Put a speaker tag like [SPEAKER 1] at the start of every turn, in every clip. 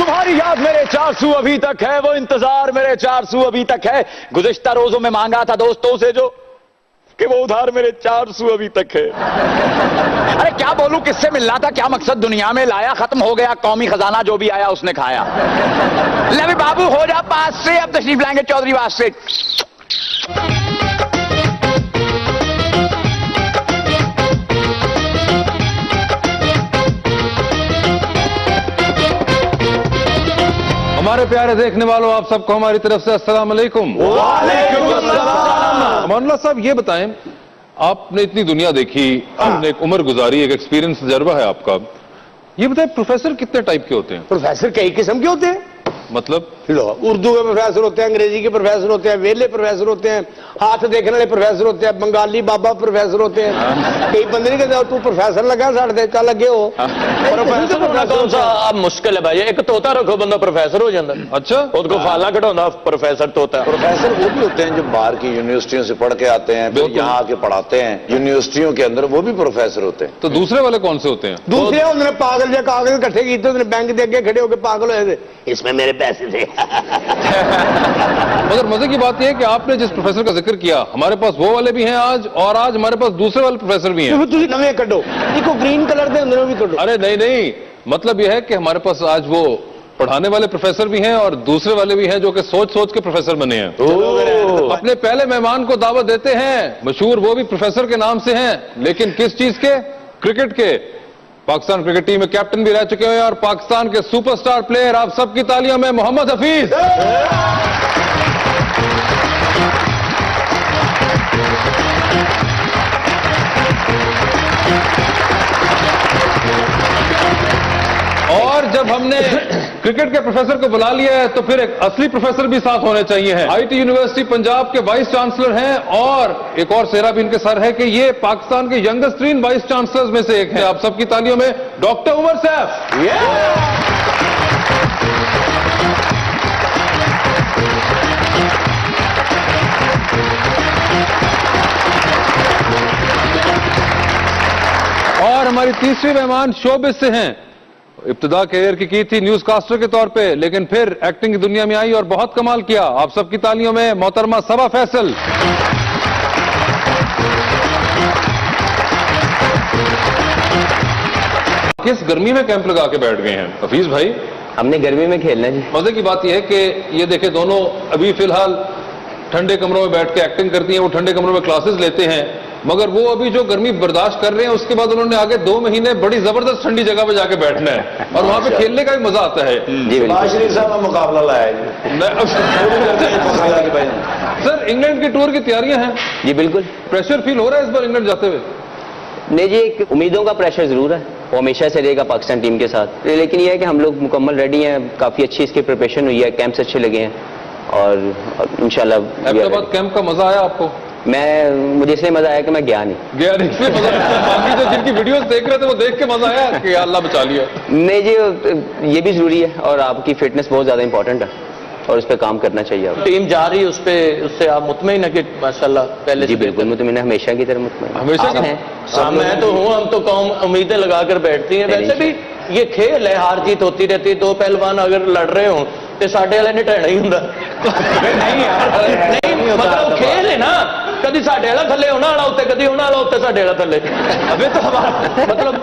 [SPEAKER 1] तुम्हारी याद मेरे 400 अभी तक है, वो इंतजार मेरे 400 अभी तक है। गुज़िश्ता रोजों में मांगा था दोस्तों से जो, कि वो उधार मेरे 400 अभी तक है। अरे क्या बोलूं, किससे मिलना था, क्या मकसद दुनिया में लाया, खत्म हो गया कौमी खजाना, जो भी आया उसने खाया। ले भी बाबू हो जा पास से, अब तशरीफ लाएंगे चौधरी वास से।
[SPEAKER 2] हमारे प्यारे देखने वालों, आप सबको हमारी तरफ से अस्सलाम वालेकुम।
[SPEAKER 1] वालेकुम अस्सलाम।
[SPEAKER 2] अमानुल्लाह साहब, ये बताएं, आपने इतनी दुनिया देखी, आपने एक उम्र गुजारी, एक एक्सपीरियंस तजर्बा है आपका, ये बताएं प्रोफेसर कितने टाइप के होते हैं?
[SPEAKER 3] प्रोफेसर कई किस्म के होते हैं।
[SPEAKER 2] मतलब
[SPEAKER 3] उर्दू के प्रोफेसर होते हैं, अंग्रेजी के प्रोफेसर होते हैं, वेले प्रोफेसर होते हैं, हाथ देखने वाले प्रोफेसर होते हैं, बंगाली बाबा प्रोफेसर होते हैं। कई बंदे नहीं कहते तू प्रोफेसर लगा साढ़े का लगे हो।
[SPEAKER 4] प्रोफेसर होना कौन सा अब मुश्किल है भाई, एक तोता रखो बंदा प्रोफेसर हो जाता।
[SPEAKER 2] अच्छा,
[SPEAKER 4] उसको फाला कटाना प्रोफेसर तोता।
[SPEAKER 5] प्रोफेसर वो भी होते हैं जो बाहर की यूनिवर्सिटियों से पढ़ के आते हैं, फिर यहाँ आके पढ़ाते हैं यूनिवर्सिटियों के अंदर, वो भी प्रोफेसर होते हैं।
[SPEAKER 2] तो दूसरे वाले कौन से होते हैं?
[SPEAKER 3] दूसरे उन्होंने पागल जो कागज इकट्ठे किए, उन्होंने बैंक के आगे खड़े होकर पागल हुए थे, इसमें मेरे पैसे थे।
[SPEAKER 2] मगर मजे की बात यह है कि आपने जिस प्रोफेसर का जिक्र किया, हमारे पास वो वाले भी हैं आज, और आज हमारे पास दूसरे वाले प्रोफेसर भी हैं।
[SPEAKER 3] तुम नवे कटो, इनको ग्रीन कलर दे अंदर भी कटो।
[SPEAKER 2] अरे नहीं नहीं, मतलब यह है कि हमारे पास आज वो पढ़ाने वाले प्रोफेसर भी हैं और दूसरे वाले भी हैं जो कि सोच सोच के प्रोफेसर बने हैं। अपने पहले मेहमान को दावत देते हैं, मशहूर वो भी प्रोफेसर के नाम से हैं, लेकिन किस चीज के? क्रिकेट के। पाकिस्तान क्रिकेट टीम में कैप्टन भी रह चुके हैं और पाकिस्तान के सुपरस्टार प्लेयर, आप सबकी तालियों में मोहम्मद हफीज। और जब हमने क्रिकेट के प्रोफेसर को बुला लिया है तो फिर एक असली प्रोफेसर भी साथ होने चाहिए हैं। आईटी यूनिवर्सिटी पंजाब के वाइस चांसलर हैं और एक और सेहरा भी इनके सर है कि ये पाकिस्तान के यंगेस्ट 3 वाइस चांसलर्स में से एक है। आप सबकी तालियों में डॉक्टर उमर सैफ। और हमारी तीसरी मेहमान शोबिस से हैं। इब्तिदा कैरियर की थी न्यूज कास्टर के तौर पे, लेकिन फिर एक्टिंग की दुनिया में आई और बहुत कमाल किया। आप सबकी तालियों में मोहतरमा सबा फैसल। किस गर्मी में कैंप लगा के बैठ गए हैं हफीज भाई?
[SPEAKER 4] हमने गर्मी में खेलना जी।
[SPEAKER 2] मजे की बात यह है कि ये देखे दोनों अभी फिलहाल ठंडे कमरों में बैठ के एक्टिंग करती हैं, वो ठंडे कमरों में क्लासेस लेते हैं, मगर वो अभी जो गर्मी बर्दाश्त कर रहे हैं उसके बाद उन्होंने आगे 2 महीने बड़ी जबरदस्त ठंडी जगह पे जाके बैठना है और वहां पे खेलने का भी मजा आता है।
[SPEAKER 5] शहबाज शरीफ साहब का मुकाबला लाया
[SPEAKER 2] सर, इंग्लैंड की टूर की तैयारियां हैं
[SPEAKER 4] जी? बिल्कुल।
[SPEAKER 2] प्रेशर फील हो रहा है इस बार इंग्लैंड जाते हुए?
[SPEAKER 4] नहीं जी, एक उम्मीदों का प्रेशर जरूर है, वो हमेशा से रहेगा पाकिस्तान टीम के साथ, लेकिन यह है कि हम लोग मुकम्मल रेडी हैं, काफी अच्छी इसकी प्रिपरेशन हुई है, कैंप्स अच्छे लगे हैं और इंशाल्लाह।
[SPEAKER 2] अहमदाबाद कैंप का मजा आया आपको?
[SPEAKER 4] मुझे इसलिए मजा आया कि मैं गया नहीं।
[SPEAKER 2] इसलिए मजा आया? बाकी जो जिनकी वीडियोस देख रहे थे वो देख के मजा आया कि अल्लाह बचा लिया?
[SPEAKER 4] नहीं जी, ये भी जरूरी है और आपकी फिटनेस बहुत ज्यादा इंपॉर्टेंट है और उस पर काम करना चाहिए। टीम जा रही है उस पे, उससे आप मुतमईन है कि माशाल्लाह पहले? जी बिल्कुल मुतमईन है, हमेशा की तरह मुतमईन।
[SPEAKER 2] हमेशा
[SPEAKER 4] हैं? मैं तो हूँ, हम तो कौम उम्मीदें लगाकर बैठती हैं। वैसे भी ये खेल है, हार जीत होती रहती है। 2 पहलवान अगर लड़ रहे हो तो साढ़े वाले ने टहना ही होंगे। नहीं यार, नहीं मतलब खेल है ना, कभी साढ़े वाला थले होना वाला उत्ते, कभी होना वाला उत्ते साढ़े वाला थले। अबे तो हमारा मतलब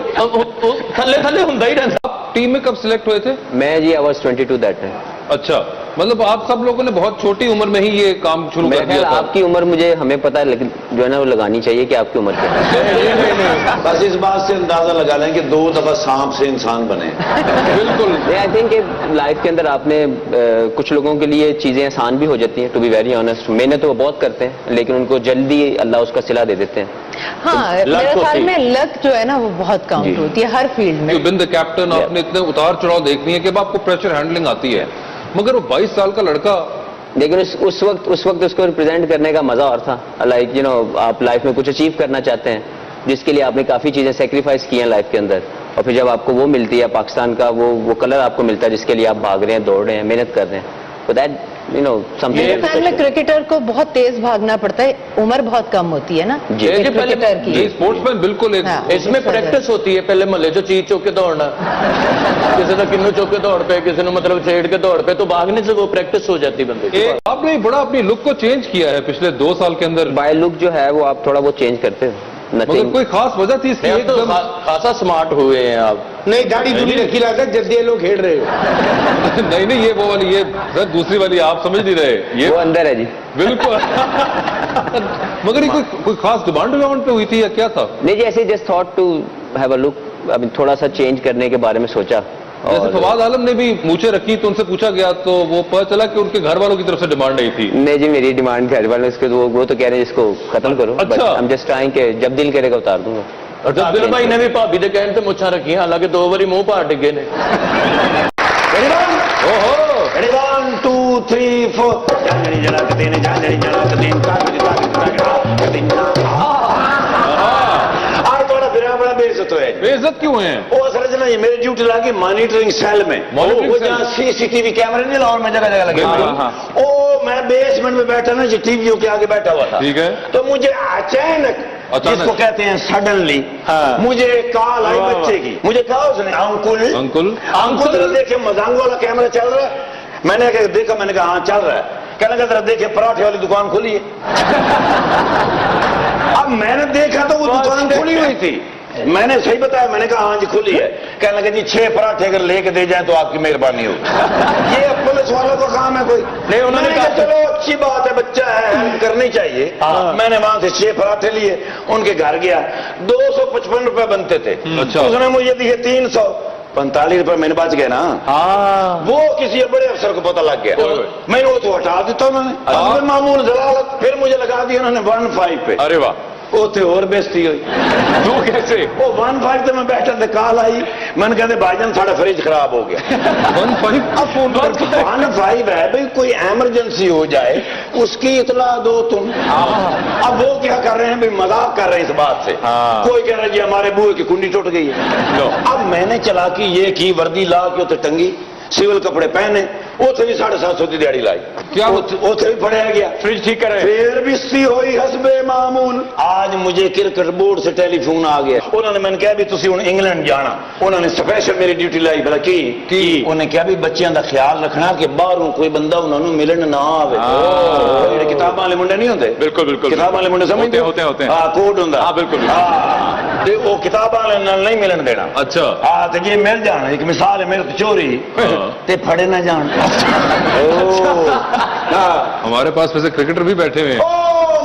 [SPEAKER 4] थले थले होंगे ही रहता।
[SPEAKER 2] टीम में कब सिलेक्ट हुए थे?
[SPEAKER 4] मैं जी आई वाज 22 दैट टाइम।
[SPEAKER 2] अच्छा, मतलब आप सब लोगों ने बहुत छोटी उम्र में ही ये काम शुरू कर दिया था।
[SPEAKER 4] आपकी उम्र मुझे हमें पता है, लेकिन जो है ना वो लगानी चाहिए कि आपकी उम्र क्या है।
[SPEAKER 5] बस इस बात से अंदाजा लगा लें कि 2 दफा सांप से इंसान बने।
[SPEAKER 2] बिल्कुल।
[SPEAKER 4] आई थिंक लाइफ के अंदर आपने कुछ लोगों के लिए चीजें आसान भी हो जाती हैं, टू बी वेरी ऑनेस्ट। मेहनत तो वो बहुत करते हैं लेकिन उनको जल्दी अल्लाह उसका सिला दे देते हैं।
[SPEAKER 6] हाँ, मेरे ख्याल में लक जो है ना वो बहुत काउंट होती है हर फील्ड में।
[SPEAKER 2] बिन द कैप्टन आपने इतने उतार चढ़ाव देखनी है कि अब आपको प्रेशर हैंडलिंग आती है, मगर वो 22 साल का लड़का,
[SPEAKER 4] लेकिन उस वक्त उसको रिप्रेजेंट करने का मजा और था। लाइक यू नो, आप लाइफ में कुछ अचीव करना चाहते हैं जिसके लिए आपने काफी चीजें सेक्रीफाइस की हैं लाइफ के अंदर, और फिर जब आपको वो मिलती है, पाकिस्तान का वो कलर आपको मिलता है जिसके लिए आप भाग रहे हैं, दौड़ रहे हैं, मेहनत कर रहे हैं, तो दैट
[SPEAKER 6] मेरे ख्याल में क्रिकेटर को बहुत तेज भागना पड़ता है, उम्र बहुत कम होती है ना क्रिकेटर की।
[SPEAKER 2] स्पोर्ट्समैन बिल्कुल एक
[SPEAKER 6] हाँ।
[SPEAKER 4] इसमें प्रैक्टिस होती है, पहले महल्ले चो चीज चुक के दौड़ना, किसी ने किन्नू चुक के दौड़ पे, किसी ने मतलब छेड़ के दौड़ पे, तो भागने से वो प्रैक्टिस हो जाती बंदे की।
[SPEAKER 2] आपने बड़ा अपनी लुक को चेंज किया है पिछले 2 साल के अंदर,
[SPEAKER 7] बाय लुक जो है वो आप थोड़ा बहुत चेंज करते हो,
[SPEAKER 2] मगर कोई खास वजह थी इसकी?
[SPEAKER 4] नहीं, तो
[SPEAKER 2] एकदम
[SPEAKER 4] खासा स्मार्ट हुए हैं आप।
[SPEAKER 3] नहीं दाढ़ी दूरी रखी लाता जल्दी लोग खेल रहे हो।
[SPEAKER 2] नहीं नहीं, ये वो वाली, ये सर दूसरी वाली आप समझ नहीं रहे, ये
[SPEAKER 7] वो अंदर है जी।
[SPEAKER 2] बिल्कुल। मगर ये कोई खास डिमांड पे हुई थी या क्या था?
[SPEAKER 7] नहीं जी, ऐसे just thought to have a look, अभी थोड़ा सा चेंज करने के बारे में सोचा।
[SPEAKER 2] जैसे फवाद आलम ने भी मूछें रखी तो उनसे पूछा गया तो वो पता चला कि उनके घर वालों की तरफ से डिमांड नहीं थी।
[SPEAKER 7] नहीं जी, मेरी डिमांड घर वाले उसके वो तो कह रहे हैं इसको खत्म करो।
[SPEAKER 2] अच्छा।
[SPEAKER 7] हम जस्ट ट्राइंग के जब दिल करेगा उतार दूंगा।
[SPEAKER 4] और दिल भाई ने भी भाभी के कहने से मुच्छा रखी, हालांकि 2 बारी मुंह पाट डिगे ने।
[SPEAKER 2] ओहो,
[SPEAKER 5] 1 2 3 4
[SPEAKER 2] बेइज्जत क्यों है?
[SPEAKER 5] वो असल में ये मेरी ड्यूटी लगी मॉनिटरिंग सेल में,
[SPEAKER 2] Monitoring
[SPEAKER 5] वो
[SPEAKER 2] cell?
[SPEAKER 5] जहाँ सीसीटीवी कैमरे नहीं लाहौर में जगह जगह लगे
[SPEAKER 2] बिल्कुल,
[SPEAKER 5] हुए।
[SPEAKER 2] हाँ।
[SPEAKER 5] ओ मैं बेसमेंट में बैठा ना, टीवीओ के आगे बैठा हुआ था,
[SPEAKER 2] ठीक है।
[SPEAKER 5] तो मुझे अचानक जिसको कहते हैं सडनली, मुझे कॉल आई बच्चे की। मुझे कहा उसने अंकुल
[SPEAKER 2] अंकुल
[SPEAKER 5] अंकुल देखे मजांग वाला कैमरा चल रहा है। मैंने देखा, मैंने कहा हाँ चल रहा है। कहने लगा जरा देखिए पराठे वाली दुकान खुली है। अब मैंने देखा तो वो दुकान खुली हुई थी। मैंने सही बताया, मैंने कहा हाँ जी खुली है। कहने लगा जी 6 पराठे अगर लेके दे जाए तो आपकी मेहरबानी होगी। ये पुलिस वालों का काम है कोई नहीं। उन्होंने कहा चलो अच्छी बात है, बच्चा है, हेल्प करनी चाहिए। मैंने वहां से 6 पराठे लिए, उनके घर गया, 255 रुपए बनते थे।
[SPEAKER 2] अच्छा।
[SPEAKER 5] उसने मुझे दिए 345 रुपए, मैंने बच गए ना। वो किसी बड़े अफसर को पता लग गया, मैंने वो तो हटा देता उन्होंने, मामूल जलालत। फिर मुझे लगा दिया उन्होंने 15 पे।
[SPEAKER 2] अरे वाह,
[SPEAKER 5] उसे और बेइज्जती हुई।
[SPEAKER 2] वो कैसे?
[SPEAKER 5] वो 15 तो मैं बैठा था, कॉल आई, मैंने कहते भाईजान साढ़ा फ्रिज खराब हो गया।
[SPEAKER 2] 15 अब फोन पर
[SPEAKER 5] 15 है भाई, कोई इमरजेंसी हो जाए उसकी इतला दो तुम। अब वो क्या कर रहे हैं भाई, मजाक कर रहे हैं इस बात से। कोई कह रहा है जी हमारे बुए की कुंडी टूट गई है। अब मैंने चला कि ये की वर्दी ला के उसे टंगी, सिविल कपड़े पहने, उसे भी 750 की दिहाड़ी लाई।
[SPEAKER 2] क्या
[SPEAKER 5] उसे भी पढ़ाया गया,
[SPEAKER 2] फ्रिज ठीक करे,
[SPEAKER 5] फिर भी सी होई हसबे मामूल। आज मुझे क्रिकेट बोर्ड से टेलीफोन आ गया, उन्होंने मैंने कहा भी तुसी हुण इंग्लैंड जाना। उन्होंने स्पेशल मेरी ड्यूटी लाई, भला की उन्हें कहा भी बच्चों का ख्याल रखना कि बाहरों कोई बंदा उन्होंने मिलन ना आवे। ਜਿਹੜੇ किताबां वाले मुंडे नहीं होंगे,
[SPEAKER 2] बिल्कुल बिल्कुल
[SPEAKER 5] किताबां वाले मुंडे समझते
[SPEAKER 2] होते हैं।
[SPEAKER 5] हाँ कोड होंदा,
[SPEAKER 2] हाँ बिल्कुल।
[SPEAKER 5] ते वो किताबां वाले नाल नहीं मिलन देना।
[SPEAKER 2] अच्छा।
[SPEAKER 5] हाँ तो ये मिल जाना, एक मिसाल है मेरे तो चोरी ते फड़े ना जान।
[SPEAKER 2] हमारे पास वैसे क्रिकेटर भी बैठे हुए हैं।
[SPEAKER 5] ओ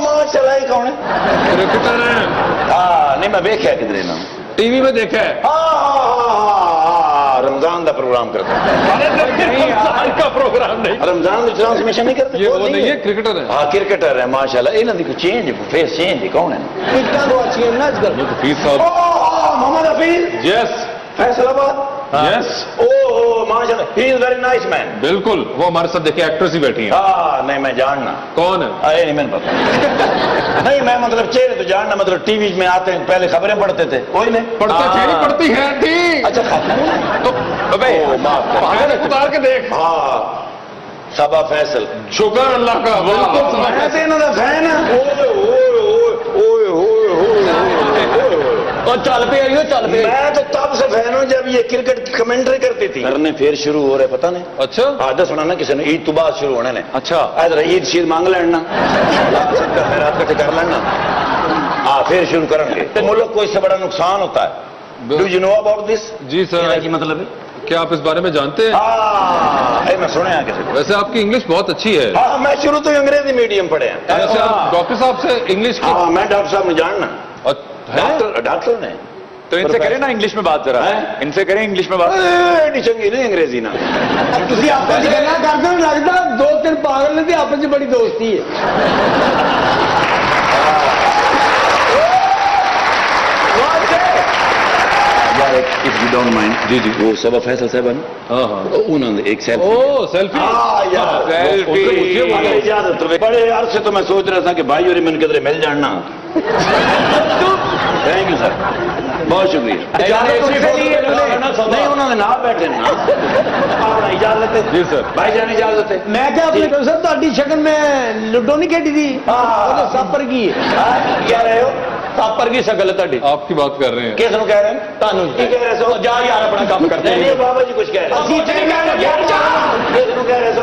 [SPEAKER 5] माशाल्लाह, ये कौन है?
[SPEAKER 2] क्रिकेटर हैं,
[SPEAKER 5] हाँ नहीं मैं देखा किधरे ना,
[SPEAKER 2] टीवी में देखा है।
[SPEAKER 5] रमजान का प्रोग्राम करते हैं।
[SPEAKER 2] रमजान का प्रोग्राम नहीं,
[SPEAKER 5] रमजान की ट्रांसमिशन नहीं करते।
[SPEAKER 2] ये वो नहीं है, क्रिकेटर है।
[SPEAKER 5] हाँ क्रिकेटर है माशाल्लाह। इन्हों की चेंज फेस चेंज कौन है?
[SPEAKER 2] हफीज साहब।
[SPEAKER 5] मोहम्मद हफीज,
[SPEAKER 2] यस
[SPEAKER 5] फैसलाबाद।
[SPEAKER 2] यस,
[SPEAKER 5] ओह माशाल्लाह, he is very nice man.
[SPEAKER 2] बिल्कुल। वो हमारे साथ देखिए एक्ट्रेस ही बैठी है।
[SPEAKER 5] हाँ नहीं मैं जानना।
[SPEAKER 2] कौन है?
[SPEAKER 5] अरे नहीं मैंने पता नहीं, मैं मतलब चेहरे तो जानना, मतलब टीवी में आते हैं, पहले खबरें पढ़ते थे, कोई नहीं
[SPEAKER 2] पढ़ते थे, नहीं पढ़ती है ठीक।
[SPEAKER 5] अच्छा
[SPEAKER 2] तो अबे पागल है, उतार के देख।
[SPEAKER 5] हाँ सबा फैसल,
[SPEAKER 2] शुक्र अल्लाह का। बिल्कुल
[SPEAKER 5] मैं तो इन्हों का फैन है।
[SPEAKER 4] और चल पे आइयो, चल पे।
[SPEAKER 5] मैं तो तब से फैन हूं जब ये क्रिकेट की कमेंट्री करती थी। करने फिर शुरू हो रहे पता नहीं।
[SPEAKER 2] अच्छा।
[SPEAKER 5] आधा सुना ना किसी ने, ईद तो बाद शुरू होने ने।
[SPEAKER 2] अच्छा।
[SPEAKER 5] इधर ईद शीद मांग लेना, खैरात इकट्ठे कर लेना, हाँ फिर शुरू करेंगे। तो मुल्क को इससे बड़ा नुकसान होता है। Do you know about this?
[SPEAKER 2] जी सर।
[SPEAKER 5] की मतलब है,
[SPEAKER 2] क्या आप इस बारे में जानते हैं?
[SPEAKER 5] हाँ मैं सुने हैं किसी को।
[SPEAKER 2] वैसे आपकी इंग्लिश बहुत अच्छी है।
[SPEAKER 5] हाँ मैं शुरू तो अंग्रेजी मीडियम पढ़े हैं।
[SPEAKER 2] वैसे आप डॉक्टर साहब से इंग्लिश की।
[SPEAKER 5] हाँ मैं डॉक्टर साहब ने जानना,
[SPEAKER 2] है?
[SPEAKER 5] डॉक्टर ने।
[SPEAKER 1] तो इनसे करें ना इंग्लिश में बात जरा, इनसे करें इंग्लिश में बात।
[SPEAKER 5] नहीं चंगी नहीं अंग्रेजी ना।
[SPEAKER 3] ਤੁਸੀਂ ਆਪਸ ਵਿੱਚ ਗੱਲਾਂ ਕਰਦੇ ਹੋ, ਲੱਗਦਾ 2-3 ਪਾਗਲ ਨੇ ਤੇ ਆਪਸ ਵਿੱਚ ਬੜੀ ਦੋਸਤੀ ਹੈ।
[SPEAKER 5] यार इफ यू डोंट माइंड,
[SPEAKER 2] जी जी।
[SPEAKER 5] वो सबा फैसल साहब है,
[SPEAKER 2] हाँ हाँ।
[SPEAKER 5] उन्होंने एक सेल्फी।
[SPEAKER 2] ओ सेल्फी।
[SPEAKER 5] यार
[SPEAKER 2] सेल्फी।
[SPEAKER 5] मुझे वो इजाजत तो बड़े यार से तो मैं सोच रहा था कि भाई और मैंने किधरे मिल जाना। थैंक यू सर, बहुत शुक्रिया। नहीं उन्होंने ना बैठे ना, इजाजत اجازت ہے
[SPEAKER 2] جی سر.
[SPEAKER 5] بھائی جان اجازت ہے.
[SPEAKER 3] میں کیا اپنے ڈاکٹر صاحب تاری شکل میں لوڈو نہیں کھیلی تھی سپر کی
[SPEAKER 5] کیا رہے ہو؟
[SPEAKER 4] ساپر کی شکل ہے تاری.
[SPEAKER 2] آپ کی بات کر رہے ہیں.
[SPEAKER 5] کس کو کہہ رہے ہیں؟
[SPEAKER 4] تانوں
[SPEAKER 5] کی کہہ رہے سو؟
[SPEAKER 4] جا یار اپنا کام کرتے
[SPEAKER 5] نہیں
[SPEAKER 4] ہیں.
[SPEAKER 5] بابا جی کچھ کہہ رہے ہیں. کس کو کہہ رہے سو؟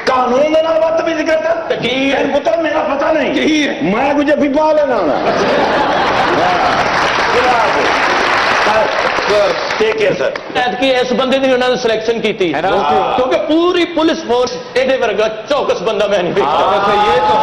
[SPEAKER 5] قانون کے نال بدتمیزی کرتا پتر میرا پتہ نہیں میں کچھ ابھی پا لینا ٹیک کیئر سر.
[SPEAKER 4] کہ اس بندے نے انہوں نے سلیکشن کی تھی کیونکہ پوری پولیس فورس ایڈے ورگا چوکس بندہ میں نہیں دیکھا.
[SPEAKER 2] یہ تو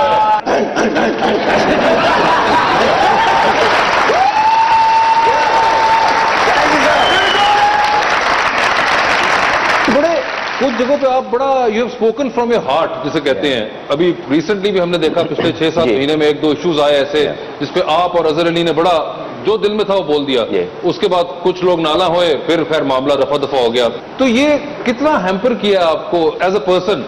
[SPEAKER 2] بڑے کچھ جگہوں پہ آپ بڑا you have spoken from your heart جسے کہتے ہیں. ابھی ریسنٹلی بھی ہم نے دیکھا پچھلے 6-7 مہینے میں 1-2 ایشوز آئے ایسے جس پہ آپ اور اظہر علی نے بڑا جو دل میں تھا وہ بول دیا. اس کے بعد کچھ لوگ نالا ہوئے پھر خیر معاملہ رفع دفع ہو گیا. تو یہ کتنا ہیمپر کیا آپ کو ایز اے پرسن؟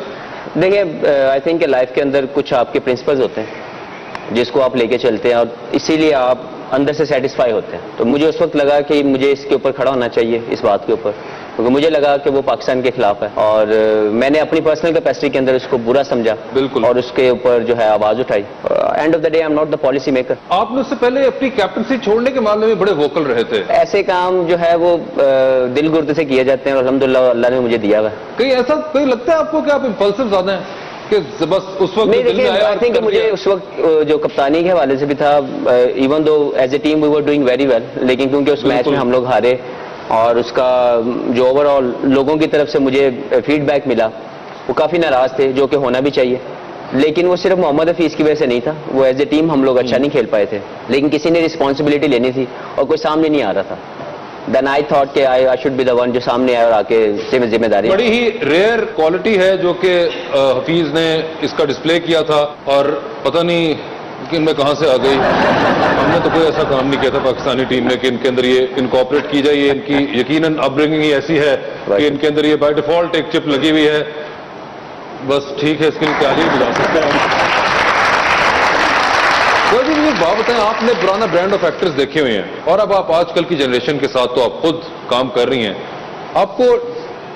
[SPEAKER 7] دیکھیں آئی تھنک کہ لائف کے اندر کچھ آپ کے پرنسپلز ہوتے ہیں جس کو آپ لے کے چلتے ہیں اور اسی لیے آپ اندر سے سیٹسفائی ہوتے ہیں. تو مجھے اس وقت لگا کہ مجھے اس کے اوپر کھڑا ہونا چاہیے اس بات کے اوپر کیونکہ مجھے لگا کہ وہ پاکستان کے خلاف ہے اور میں نے اپنی پرسنل کیپیسٹی کے اندر اس کو برا سمجھا
[SPEAKER 2] بالکل
[SPEAKER 7] اور اس کے اوپر جو ہے آواز اٹھائی. And of the day I am not the policy maker.
[SPEAKER 2] آپ نے اس سے پہلے اپنی کیپٹنسی چھوڑنے کے معاملے میں بڑے ووکل رہے تھے.
[SPEAKER 7] ایسے کام جو ہے وہ دل گرد سے کیے جاتے ہیں اور الحمدللہ اللہ نے مجھے دیا ہوا ہے.
[SPEAKER 2] کہیں ایسا کہیں لگتا ہے آپ کو کہ آپ امپلسو زیادہ ہیں کہ بس اس وقت
[SPEAKER 7] نہیں
[SPEAKER 2] دل میں
[SPEAKER 7] دیکھیں
[SPEAKER 2] آیا
[SPEAKER 7] آئی تھنک کہ مجھے اس وقت جو کپتانی کے حوالے سے بھی تھا even though as a team we were doing very well لیکن کیونکہ اس میچ میں ہم لوگ ہارے اور اس کا جو اوور آل لوگوں کی طرف سے مجھے فیڈ بیک ملا وہ کافی ناراض تھے جو کہ ہونا بھی چاہیے. لیکن وہ صرف محمد حفیظ کی وجہ سے نہیں تھا وہ ایز اے ٹیم ہم لوگ اچھا نہیں کھیل پائے تھے لیکن کسی نے رسپانسبلٹی لینی تھی اور کوئی سامنے نہیں آ رہا تھا. دین آئی تھاٹ کہ I should be the one جو سامنے آیا اور آ کے ذمہ داری.
[SPEAKER 2] بڑی ہی ریئر کوالٹی ہے جو کہ حفیظ نے اس کا ڈسپلے کیا تھا اور پتہ نہیں کہ ان میں کہاں سے آ گئی. ہم نے تو کوئی ایسا کام نہیں کیا تھا پاکستانی ٹیم میں کہ ان کے اندر یہ انکارپوریٹ کی جائے. یہ ان کی یقیناً اپ برنگنگ ہی ایسی ہے کہ ان کے اندر یہ بائی ڈیفالٹ ایک چپ لگی ہوئی ہے. بس ٹھیک ہے اس کے لیے کیا نہیں بتا سکتے ہم. مجھے ایک بات بتائیں آپ نے پرانا برانڈ آف ایکٹرز دیکھے ہوئے ہیں اور اب آپ آج کل کی جنریشن کے ساتھ تو آپ خود کام کر رہی ہیں. آپ کو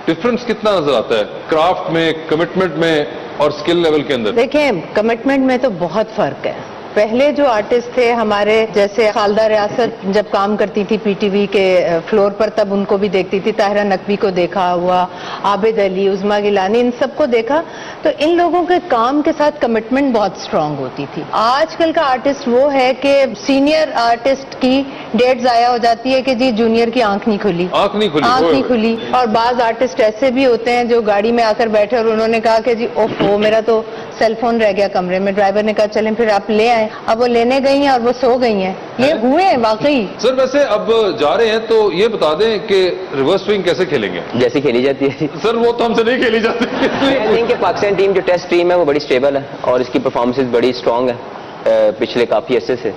[SPEAKER 2] ڈفرنس کتنا نظر آتا ہے کرافٹ میں کمٹمنٹ میں اور سکل لیول کے اندر؟
[SPEAKER 6] دیکھیں کمٹمنٹ میں تو بہت فرق ہے. پہلے جو آرٹسٹ تھے ہمارے جیسے خالدہ ریاست جب کام کرتی تھی پی ٹی وی کے فلور پر تب ان کو بھی دیکھتی تھی. طاہرہ نقوی کو دیکھا ہوا, عابد علی, عظمیٰ گیلانی, ان سب کو دیکھا تو ان لوگوں کے کام کے ساتھ کمٹمنٹ بہت اسٹرانگ ہوتی تھی. آج کل کا آرٹسٹ وہ ہے کہ سینئر آرٹسٹ کی ڈیٹ ضائع ہو جاتی ہے کہ جی جونیئر کی آنکھ نہیں کھلی. اور بعض آرٹسٹ ایسے بھی ہوتے ہیں جو گاڑی میں آ کر بیٹھے اور انہوں نے کہا کہ جی اوفو میرا تو سیل فون رہ گیا کمرے میں. ڈرائیور نے کہا چلیں پھر آپ لے آئیں. اب وہ لینے گئی ہیں اور وہ سو گئی ہیں. یہ ہوئے ہیں واقعی.
[SPEAKER 2] سر ویسے اب جا رہے ہیں تو یہ بتا دیں کہ ریورس سوئنگ کیسے کھیلیں گے؟
[SPEAKER 7] جیسے کھیلی جاتی ہے
[SPEAKER 2] سر وہ تو ہم سے نہیں کھیلی جاتی.
[SPEAKER 7] آئی تھنک کہ پاکستان ٹیم جو ٹیسٹ ٹیم ہے وہ بڑی اسٹیبل ہے اور اس کی پرفارمنسز بڑی اسٹرانگ ہے پچھلے کافی عرصے سے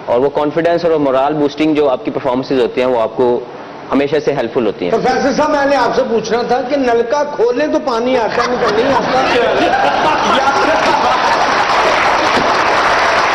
[SPEAKER 7] اور وہ کانفیڈنس اور مورال بوسٹنگ جو آپ کی پرفارمنسز ہوتی ہیں وہ آپ کو ہمیشہ سے ہیلپ فل ہوتی ہیں.
[SPEAKER 3] پروفیسر صاحب میں نے آپ سے پوچھنا تھا کہ نلکا کھولیں تو پانی آتا ہے نہیں آتا